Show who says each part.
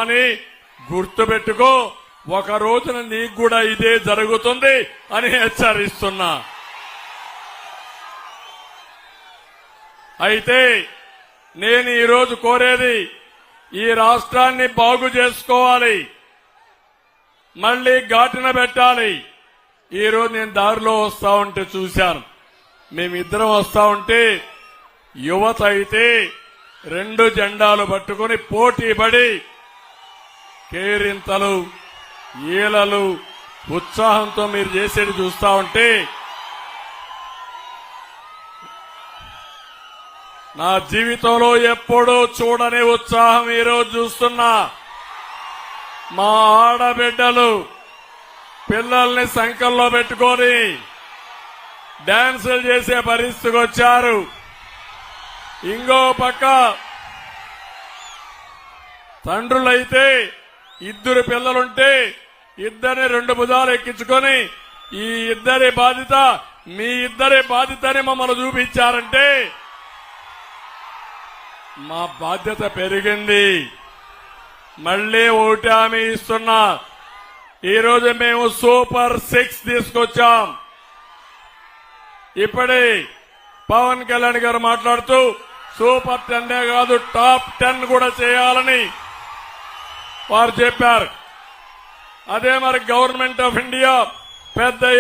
Speaker 1: అని గుర్తుపెట్టుకో, ఒక రోజున నీకు కూడా ఇదే జరుగుతుంది అని హెచ్చరిస్తున్నా. అయితే నేను ఈరోజు కోరేది, ఈ రాష్ట్రాన్ని బాగు చేసుకోవాలి, మళ్లీ ఘాటున పెట్టాలి. ఈరోజు నేను దారిలో వస్తా ఉంటే చూశాను, మేమిద్దరం వస్తా ఉంటే యువత అయితే 2 జెండాలు పట్టుకుని పోటీ పడి కేరింతలు ఈలలు ఉత్సాహంతో మీరు చేసేది చూస్తా ఉంటే నా జీవితంలో ఎప్పుడూ చూడని ఉత్సాహం ఈరోజు చూస్తున్నా. మా ఆడబిడ్డలు పిల్లల్ని సంకల్లో పెట్టుకొని డాన్సులు చేసే పరిస్థితికి వచ్చారు. ఇంకో పక్క తండ్రులైతే 2 పిల్లలుంటే ఇద్దరిని 2 భుజాలు ఎక్కించుకొని ఈ ఇద్దరి బాధ్యత మీ ఇద్దరి బాధ్యతని మమ్మల్ని చూపించారంటే మా బాధ్యత పెరిగింది. మళ్లీ ఒకటి హామీ ఇస్తున్నా, ఈరోజు మేము సూపర్ 6 తీసుకొచ్చాం. ఇప్పుడే పవన్ కళ్యాణ్ గారు మాట్లాడుతూ సూపర్ 10 కాదు టాప్ 10 కూడా చేయాలని వారు చెప్పారు. అదే మరి గవర్నమెంట్ ఆఫ్ ఇండియా పెద్ద